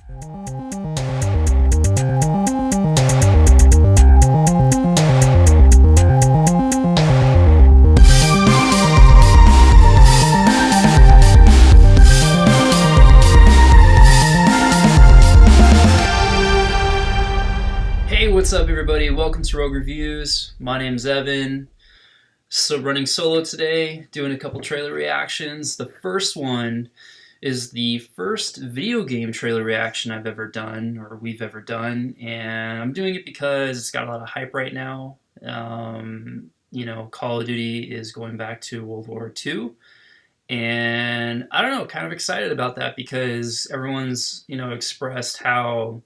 What's up, everybody? Welcome to Rogue Reviews. My name's Evan. So running solo today, doing a couple trailer reactions. The first one is the first video game trailer reaction I've ever done, or we've ever done, and I'm doing it because it's got a lot of hype right now. You know, Call of Duty is going back to World War II, and I don't know, kind of excited about that because everyone's, expressed how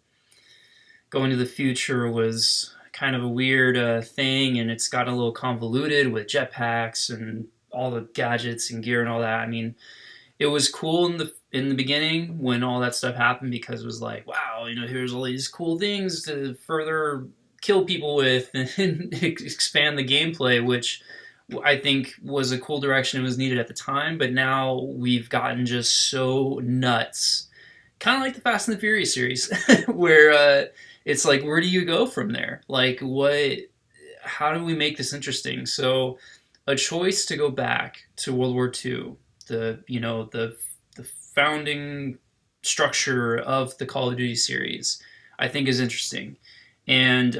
going to the future was kind of a weird thing, and it's got a little convoluted with jetpacks and all the gadgets and gear and all that. I mean, it was cool in the beginning when all that stuff happened because it was like, wow, here's all these cool things to further kill people with and expand the gameplay, which I think was a cool direction. It was needed at the time, but now we've gotten just so nuts, kind of like the Fast and the Furious series, where it's like, where do you go from there? Like, how do we make this interesting? So a choice to go back to World War II, the founding structure of the Call of Duty series, I think is interesting. And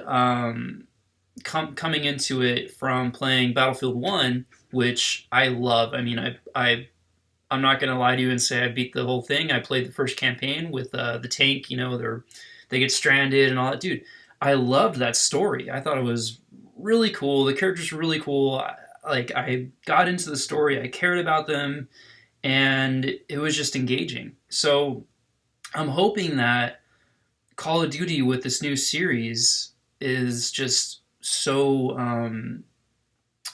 coming into it from playing Battlefield 1, which I love. I mean, I'm not going to lie to you and say I beat the whole thing. I played the first campaign with the tank, they get stranded and all that. Dude, I loved that story. I thought it was really cool. The characters were really cool. I got into the story. I cared about them, and it was just engaging. So I'm hoping that Call of Duty with this new series is just so,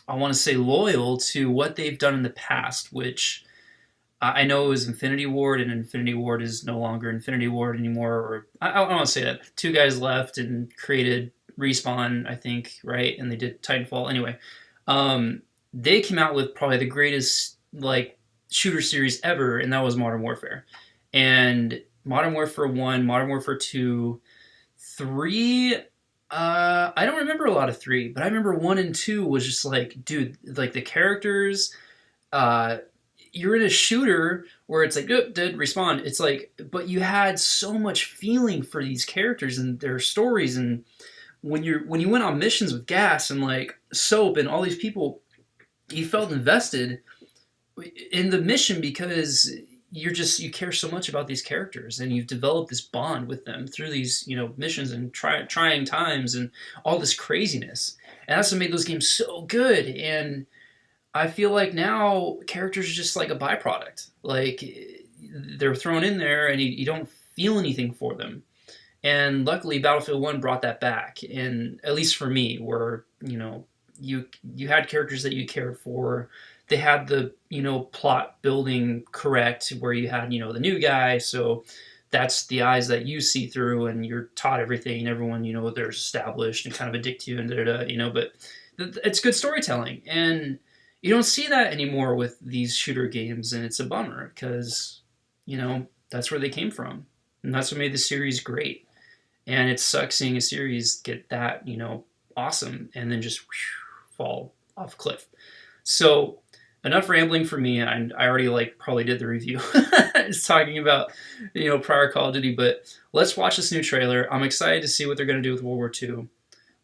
I want to say, loyal to what they've done in the past, which I know it was Infinity Ward, and Infinity Ward is no longer Infinity Ward anymore. Or I don't want to say that. Two guys left and created Respawn, I think, right? And they did Titanfall. Anyway, they came out with probably the greatest shooter series ever, and that was Modern Warfare. And Modern Warfare 1, Modern Warfare 2, 3. I don't remember a lot of 3, but I remember 1 and 2 was just like, dude, like the characters. You're in a shooter where it's like, oh, dead, respawn. It's like, but you had so much feeling for these characters and their stories, and when you went on missions with Gas and like Soap and all these people, you felt invested in the mission because you care so much about these characters, and you've developed this bond with them through these missions and trying times and all this craziness, and that's what made those games so good. And I feel like now characters are just like a byproduct. Like, they're thrown in there and you don't feel anything for them. And luckily Battlefield 1 brought that back, and at least for me, where you had characters that you cared for. They had the plot building correct, where you had the new guy, so that's the eyes that you see through, and you're taught everything, and everyone they're established and kind of addict you and but it's good storytelling, and you don't see that anymore with these shooter games, and it's a bummer because, that's where they came from. And that's what made the series great. And it sucks seeing a series get that, awesome, and then just fall off a cliff. So enough rambling for me. I already probably did the review. Just talking about, prior Call of Duty, but let's watch this new trailer. I'm excited to see what they're going to do with World War II.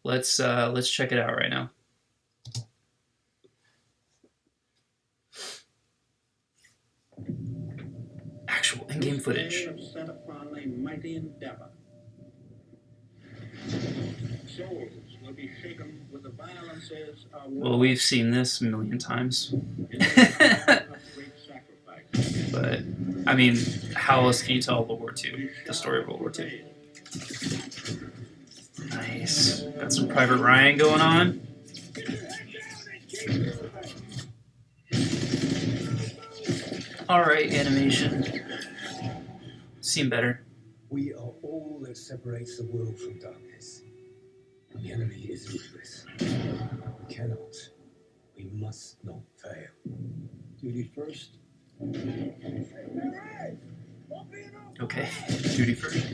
Let's check it out right now. Actual in-game footage. Well, we've seen this a million times. But, I mean, how else can you tell World War II, the story of World War II? Nice. Got some Private Ryan going on. Alright, animation. Seem better. We are all that separates the world from darkness. The enemy is ruthless. We cannot. We must not fail. Duty first. Okay, duty first.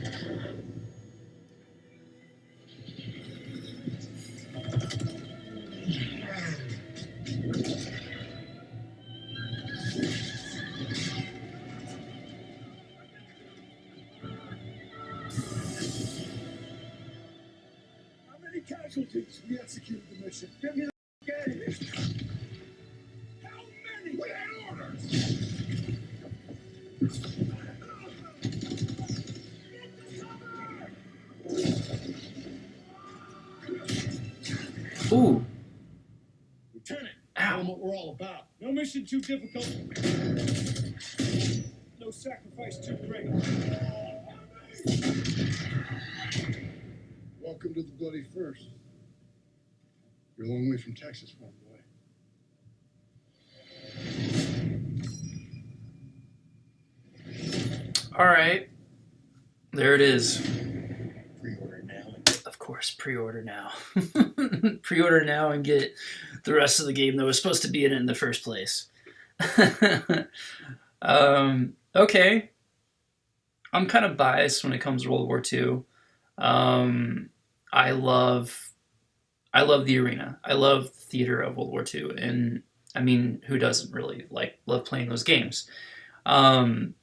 How many casualties? We executed the mission. Get me the out of here. How many? We had orders. Ooh. Lieutenant, Ow. tell them what we're all about. No mission too difficult. No sacrifice too great. Welcome to the bloody first. You're a long way from Texas, farm boy. All right. There it is. Pre-order now. Of course, pre-order now. Pre-order now and get the rest of the game that was supposed to be in it in the first place. Okay. I'm kind of biased when it comes to World War II. I love the arena. I love theater of World War II, and I mean, who doesn't really love playing those games? From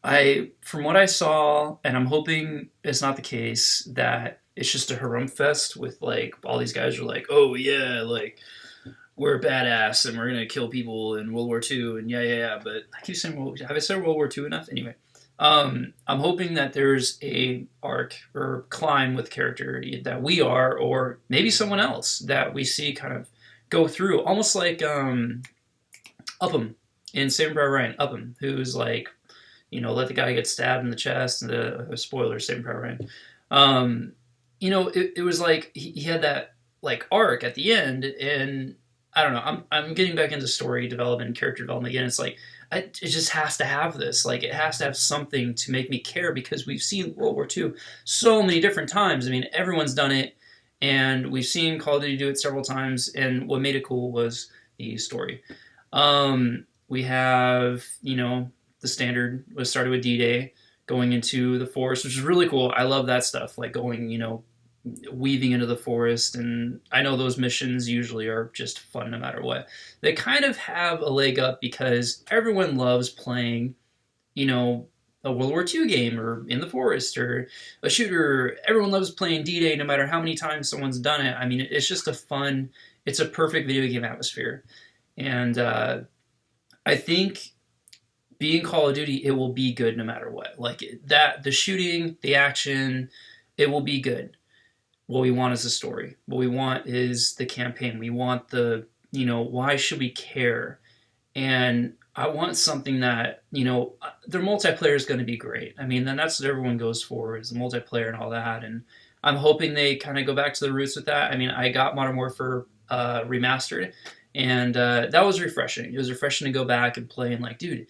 what I saw, and I'm hoping it's not the case, that it's just a harumph fest with all these guys are like, oh yeah, we're badass and we're gonna kill people in World War II and yeah. But I keep saying, have I said World War II enough? Anyway, I'm hoping that there's a arc or climb with character that we are, or maybe someone else that we see kind of go through, almost like Upham in Saving Private Ryan. Upham, who's let the guy get stabbed in the chest. And spoiler, Saving Private Ryan. It was like he had that arc at the end, and I don't know. I'm getting back into story development and character development again. It's like it just has to have this. It has to have something to make me care, because we've seen World War II so many different times. I mean, everyone's done it, and we've seen Call of Duty do it several times. And what made it cool was the story. We have the standard was started with D-Day, going into the forest, which is really cool. I love that stuff, going, weaving into the forest. And I know those missions usually are just fun no matter what. They kind of have a leg up because everyone loves playing, a World War II game or in the forest or a shooter. Everyone loves playing D-Day no matter how many times someone's done it. I mean, it's just it's a perfect video game atmosphere. And I think being Call of Duty, it will be good no matter what. The shooting, the action, it will be good. What we want is the story. What we want is the campaign. We want why should we care? And I want something that, their multiplayer is going to be great. I mean, then that's what everyone goes for, is the multiplayer and all that. And I'm hoping they kind of go back to the roots with that. I mean, I got Modern Warfare remastered, and that was refreshing. It was refreshing to go back and play and dude,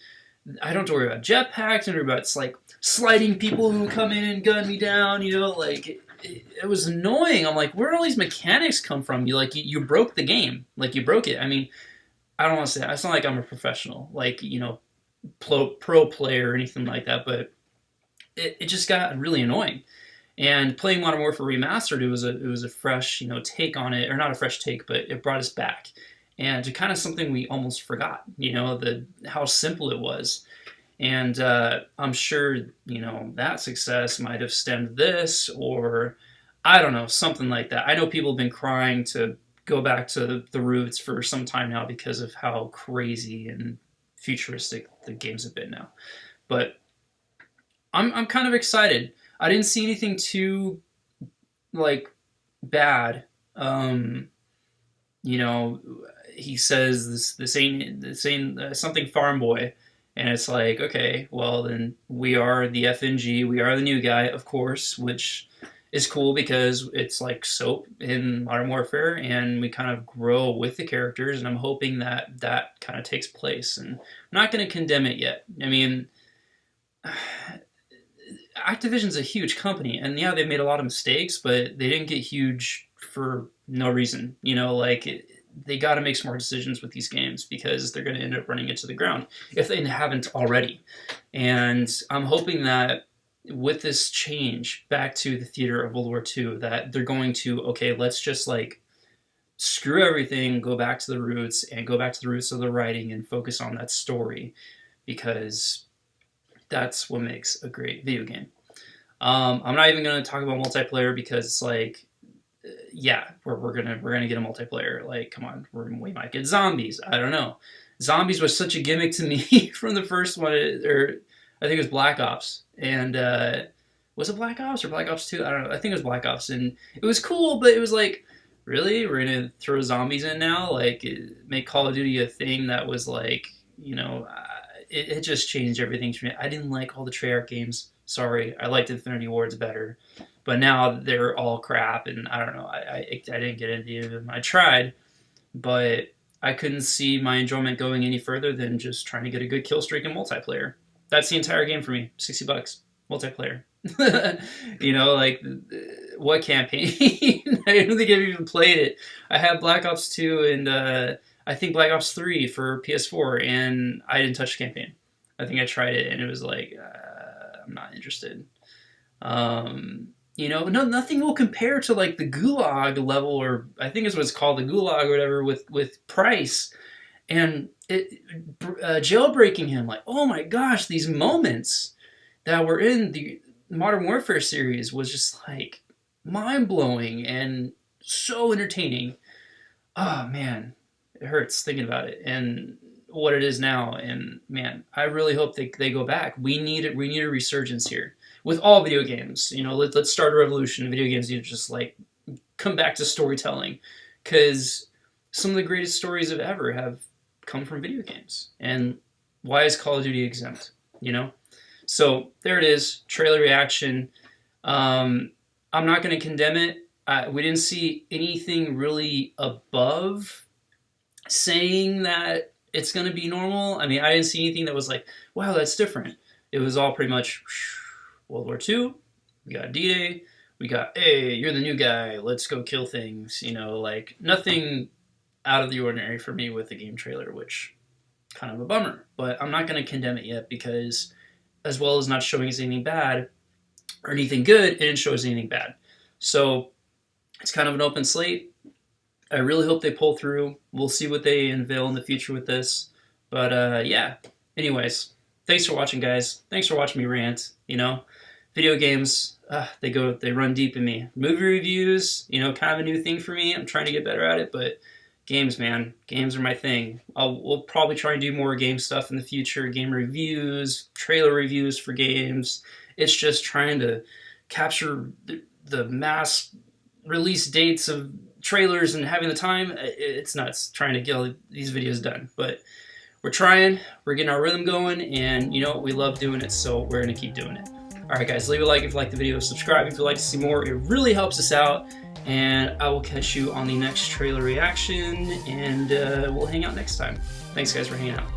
I don't have to worry about jetpacks. I don't worry about sliding people who come in and gun me down. It was annoying. I'm like, where do all these mechanics come from? You broke the game. You broke it. I mean, I don't want to say it's not like I'm a professional, pro player or anything like that. But it just got really annoying. And playing Modern Warfare Remastered, it was a fresh take on it, or not a fresh take, but it brought us back. And to kind of something we almost forgot, how simple it was. And I'm sure, that success might have stemmed this, or I don't know, something like that. I know people have been crying to go back to the roots for some time now because of how crazy and futuristic the games have been now. But I'm kind of excited. I didn't see anything too, bad. He says this ain't something farm boy, and it's like, okay, well then we are the FNG, we are the new guy, of course, which is cool because it's like soap in Modern Warfare, and we kind of grow with the characters, and I'm hoping that kind of takes place. And I'm not going to condemn it yet. I mean, Activision's a huge company, and yeah, they've made a lot of mistakes, but they didn't get huge for no reason. they got to make smart decisions with these games because they're going to end up running into the ground if they haven't already. And I'm hoping that with this change back to the theater of World War II, that they're going to, okay, let's just like screw everything, go back to the roots and go back to the roots of the writing and focus on that story, because that's what makes a great video game. I'm not even going to talk about multiplayer because it's like, yeah, we're gonna get a multiplayer. Like, come on, we might get zombies. I don't know. Zombies was such a gimmick to me from the first one, or I think it was Black Ops. And was it Black Ops or Black Ops 2? I don't know. I think it was Black Ops, and it was cool, but it was like, really, we're gonna throw zombies in now? Like, make Call of Duty a thing that was like, you know, it just changed everything for me. I didn't like all the Treyarch games. Sorry, I liked Infinity Ward's better. But now they're all crap, and I don't know. I didn't get into any of them. I tried, but I couldn't see my enjoyment going any further than just trying to get a good kill streak in multiplayer. That's the entire game for me. $60 multiplayer. You know, like, what campaign? I don't think I've even played it. I had Black Ops 2 and I think Black Ops 3 for PS4, and I didn't touch the campaign. I think I tried it, and it was like, I'm not interested. You know, nothing will compare to like the Gulag level, or I think it's what's called the Gulag or whatever, with Price, and jailbreaking him. Like, oh my gosh, these moments that were in the Modern Warfare series was just like mind blowing and so entertaining. Oh man, it hurts thinking about it and what it is now. And man, I really hope they go back. We need a resurgence here. With all video games, you know, let's start a revolution. Video games need to just like come back to storytelling, because some of the greatest stories of ever have come from video games. And why is Call of Duty exempt? You know, so there it is, trailer reaction. I'm not going to condemn it. We didn't see anything really above saying that it's going to be normal. I mean, I didn't see anything that was like, wow, that's different. It was all pretty much World War II, we got D-Day, we got, hey, you're the new guy, let's go kill things, you know, like, nothing out of the ordinary for me with the game trailer, which, kind of a bummer, but I'm not going to condemn it yet, because as well as not showing us anything bad, or anything good, it didn't show us anything bad. So, it's kind of an open slate. I really hope they pull through. We'll see what they unveil in the future with this, but yeah, anyways, thanks for watching, guys. Thanks for watching me rant. You know, video games, they run deep in me. Movie reviews, you know, kind of a new thing for me. I'm trying to get better at it, but games, man, games are my thing. We'll probably try and do more game stuff in the future. Game reviews, trailer reviews for games. It's just trying to capture the mass release dates of trailers and having the time. It's nuts trying to get all these videos done, but we're trying, we're getting our rhythm going, and you know, we love doing it, so we're going to keep doing it. Alright guys, leave a like if you like the video, subscribe if you'd like to see more, it really helps us out, and I will catch you on the next trailer reaction, and we'll hang out next time. Thanks guys for hanging out.